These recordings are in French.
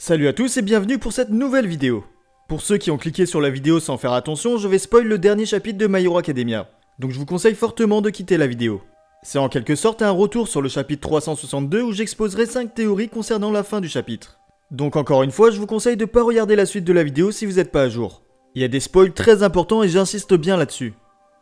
Salut à tous et bienvenue pour cette nouvelle vidéo. Pour ceux qui ont cliqué sur la vidéo sans faire attention, je vais spoil le dernier chapitre de My Hero Academia, donc je vous conseille fortement de quitter la vidéo. C'est en quelque sorte un retour sur le chapitre 362 où j'exposerai 5 théories concernant la fin du chapitre. Donc encore une fois, je vous conseille de ne pas regarder la suite de la vidéo si vous n'êtes pas à jour. Il y a des spoils très importants et j'insiste bien là-dessus.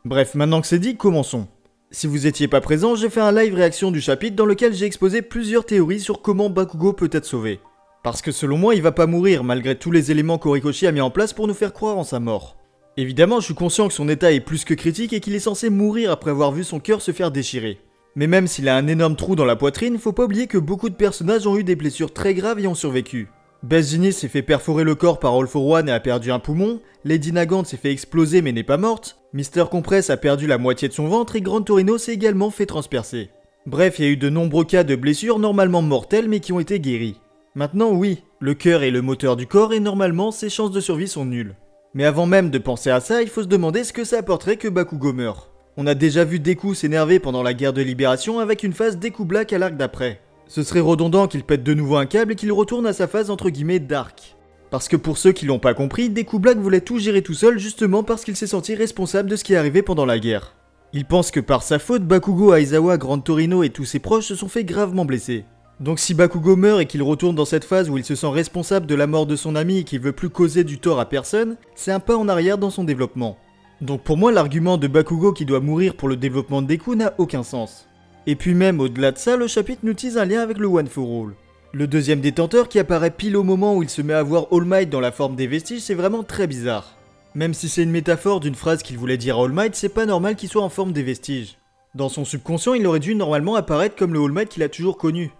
Bref, maintenant que c'est dit, commençons. Si vous étiez pas présent, j'ai fait un live réaction du chapitre dans lequel j'ai exposé plusieurs théories sur comment Bakugo peut être sauvé. Parce que selon moi, il va pas mourir malgré tous les éléments qu'Horikoshi a mis en place pour nous faire croire en sa mort. Évidemment, je suis conscient que son état est plus que critique et qu'il est censé mourir après avoir vu son cœur se faire déchirer. Mais même s'il a un énorme trou dans la poitrine, faut pas oublier que beaucoup de personnages ont eu des blessures très graves et ont survécu. Best Jeanist s'est fait perforer le corps par All for One et a perdu un poumon, Lady Nagant s'est fait exploser mais n'est pas morte, Mr. Compress a perdu la moitié de son ventre et Grand Torino s'est également fait transpercer. Bref, il y a eu de nombreux cas de blessures normalement mortelles mais qui ont été guéris. Maintenant oui, le cœur est le moteur du corps et normalement ses chances de survie sont nulles. Mais avant même de penser à ça, il faut se demander ce que ça apporterait que Bakugo meure. On a déjà vu Deku s'énerver pendant la guerre de libération avec une phase Deku Black à l'arc d'après. Ce serait redondant qu'il pète de nouveau un câble et qu'il retourne à sa phase entre guillemets dark. Parce que pour ceux qui l'ont pas compris, Deku Black voulait tout gérer tout seul justement parce qu'il s'est senti responsable de ce qui est arrivé pendant la guerre. Il pense que par sa faute, Bakugo, Aizawa, Grand Torino et tous ses proches se sont fait gravement blesser. Donc si Bakugo meurt et qu'il retourne dans cette phase où il se sent responsable de la mort de son ami et qu'il veut plus causer du tort à personne, c'est un pas en arrière dans son développement. Donc pour moi l'argument de Bakugo qui doit mourir pour le développement de Deku n'a aucun sens. Et puis même au-delà de ça, le chapitre nous tease un lien avec le One for All. Le deuxième détenteur qui apparaît pile au moment où il se met à voir All Might dans la forme des vestiges, c'est vraiment très bizarre. Même si c'est une métaphore d'une phrase qu'il voulait dire à All Might, c'est pas normal qu'il soit en forme des vestiges. Dans son subconscient, il aurait dû normalement apparaître comme le All Might qu'il a toujours connu.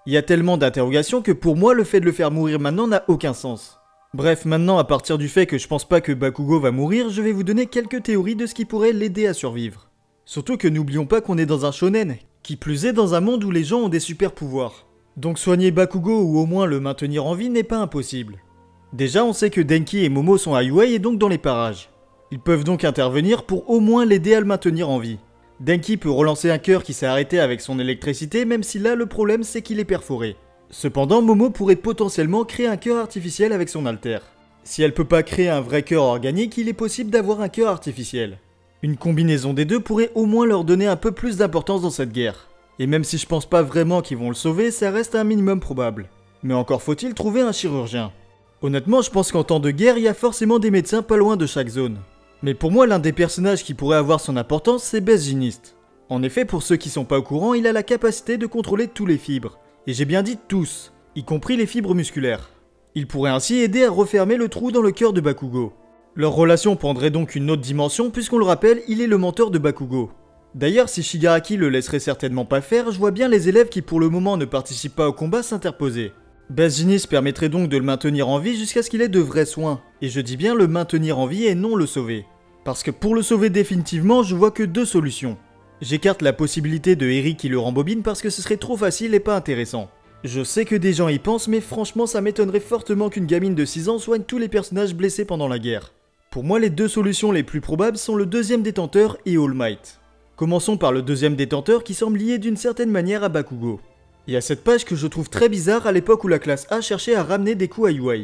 Il y a tellement d'interrogations que pour moi le fait de le faire mourir maintenant n'a aucun sens. Bref, maintenant à partir du fait que je pense pas que Bakugo va mourir, je vais vous donner quelques théories de ce qui pourrait l'aider à survivre. Surtout que n'oublions pas qu'on est dans un shonen, qui plus est dans un monde où les gens ont des super pouvoirs. Donc soigner Bakugo ou au moins le maintenir en vie n'est pas impossible. Déjà on sait que Denki et Momo sont à UA et donc dans les parages. Ils peuvent donc intervenir pour au moins l'aider à le maintenir en vie. Denki peut relancer un cœur qui s'est arrêté avec son électricité, même si là le problème c'est qu'il est perforé. Cependant, Momo pourrait potentiellement créer un cœur artificiel avec son alter. Si elle peut pas créer un vrai cœur organique, il est possible d'avoir un cœur artificiel. Une combinaison des deux pourrait au moins leur donner un peu plus d'importance dans cette guerre. Et même si je pense pas vraiment qu'ils vont le sauver, ça reste un minimum probable. Mais encore faut-il trouver un chirurgien. Honnêtement, je pense qu'en temps de guerre, il y a forcément des médecins pas loin de chaque zone. Mais pour moi, l'un des personnages qui pourrait avoir son importance, c'est Best Jeanist. En effet, pour ceux qui sont pas au courant, il a la capacité de contrôler tous les fibres. Et j'ai bien dit tous, y compris les fibres musculaires. Il pourrait ainsi aider à refermer le trou dans le cœur de Bakugo. Leur relation prendrait donc une autre dimension puisqu'on le rappelle, il est le mentor de Bakugo. D'ailleurs, si Shigaraki le laisserait certainement pas faire, je vois bien les élèves qui pour le moment ne participent pas au combat s'interposer. Best Jeanist permettrait donc de le maintenir en vie jusqu'à ce qu'il ait de vrais soins. Et je dis bien le maintenir en vie et non le sauver. Parce que pour le sauver définitivement, je vois que deux solutions. J'écarte la possibilité de Eri qui le rembobine parce que ce serait trop facile et pas intéressant. Je sais que des gens y pensent, mais franchement ça m'étonnerait fortement qu'une gamine de 6 ans soigne tous les personnages blessés pendant la guerre. Pour moi, les deux solutions les plus probables sont le deuxième détenteur et All Might. Commençons par le deuxième détenteur qui semble lié d'une certaine manière à Bakugo. Il y a cette page que je trouve très bizarre à l'époque où la classe A cherchait à ramener Deku à UA.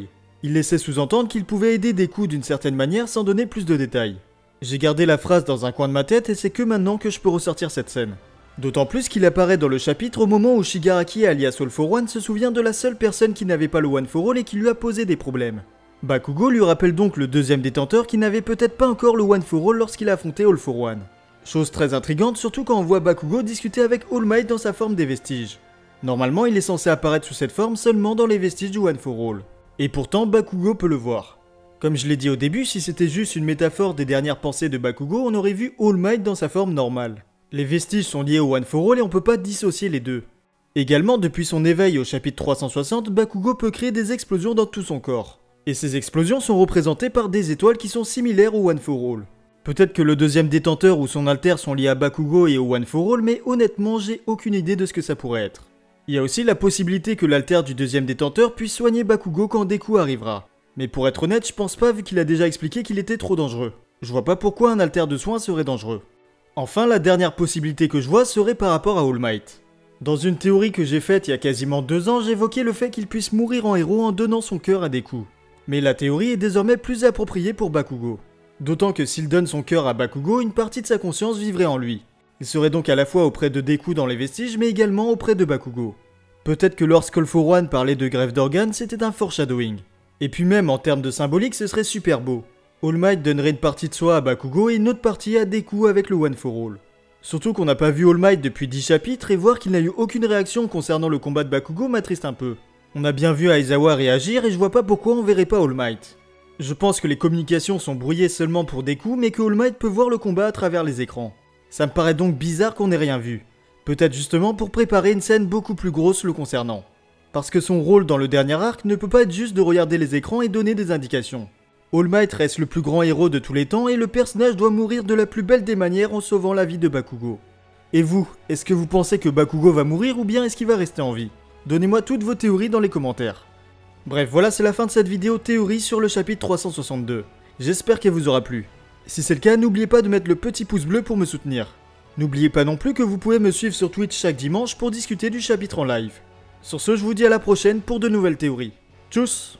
Il laissait sous-entendre qu'il pouvait aider Deku d'une certaine manière sans donner plus de détails. J'ai gardé la phrase dans un coin de ma tête et c'est que maintenant que je peux ressortir cette scène. D'autant plus qu'il apparaît dans le chapitre au moment où Shigaraki alias All for One se souvient de la seule personne qui n'avait pas le One for All et qui lui a posé des problèmes. Bakugo lui rappelle donc le deuxième détenteur qui n'avait peut-être pas encore le One for All lorsqu'il a affronté All for One. Chose très intrigante surtout quand on voit Bakugo discuter avec All Might dans sa forme des vestiges. Normalement il est censé apparaître sous cette forme seulement dans les vestiges du One for All. Et pourtant Bakugo peut le voir. Comme je l'ai dit au début, si c'était juste une métaphore des dernières pensées de Bakugo, on aurait vu All Might dans sa forme normale. Les vestiges sont liés au One for All et on peut pas dissocier les deux. Également, depuis son éveil au chapitre 360, Bakugo peut créer des explosions dans tout son corps. Et ces explosions sont représentées par des étoiles qui sont similaires au One for All. Peut-être que le deuxième détenteur ou son alter sont liés à Bakugo et au One for All, mais honnêtement, j'ai aucune idée de ce que ça pourrait être. Il y a aussi la possibilité que l'alter du deuxième détenteur puisse soigner Bakugo quand Deku arrivera. Mais pour être honnête, je pense pas vu qu'il a déjà expliqué qu'il était trop dangereux. Je vois pas pourquoi un alter de soin serait dangereux. Enfin, la dernière possibilité que je vois serait par rapport à All Might. Dans une théorie que j'ai faite il y a quasiment 2 ans, j'évoquais le fait qu'il puisse mourir en héros en donnant son cœur à Deku. Mais la théorie est désormais plus appropriée pour Bakugo. D'autant que s'il donne son cœur à Bakugo, une partie de sa conscience vivrait en lui. Il serait donc à la fois auprès de Deku dans les vestiges, mais également auprès de Bakugo. Peut-être que lorsque All for One parlait de greffe d'organes, c'était un foreshadowing. Et puis même en termes de symbolique, ce serait super beau. All Might donnerait une partie de soi à Bakugo et une autre partie à Deku avec le One for All. Surtout qu'on n'a pas vu All Might depuis 10 chapitres et voir qu'il n'a eu aucune réaction concernant le combat de Bakugo m'attriste un peu. On a bien vu Aizawa réagir et je vois pas pourquoi on verrait pas All Might. Je pense que les communications sont brouillées seulement pour Deku, mais que All Might peut voir le combat à travers les écrans. Ça me paraît donc bizarre qu'on n'ait rien vu. Peut-être justement pour préparer une scène beaucoup plus grosse le concernant. Parce que son rôle dans le dernier arc ne peut pas être juste de regarder les écrans et donner des indications. All Might reste le plus grand héros de tous les temps et le personnage doit mourir de la plus belle des manières en sauvant la vie de Bakugo. Et vous, est-ce que vous pensez que Bakugo va mourir ou bien est-ce qu'il va rester en vie? Donnez-moi toutes vos théories dans les commentaires. Bref, voilà, c'est la fin de cette vidéo théorie sur le chapitre 362. J'espère qu'elle vous aura plu. Si c'est le cas, n'oubliez pas de mettre le petit pouce bleu pour me soutenir. N'oubliez pas non plus que vous pouvez me suivre sur Twitch chaque dimanche pour discuter du chapitre en live. Sur ce, je vous dis à la prochaine pour de nouvelles théories. Tchuss!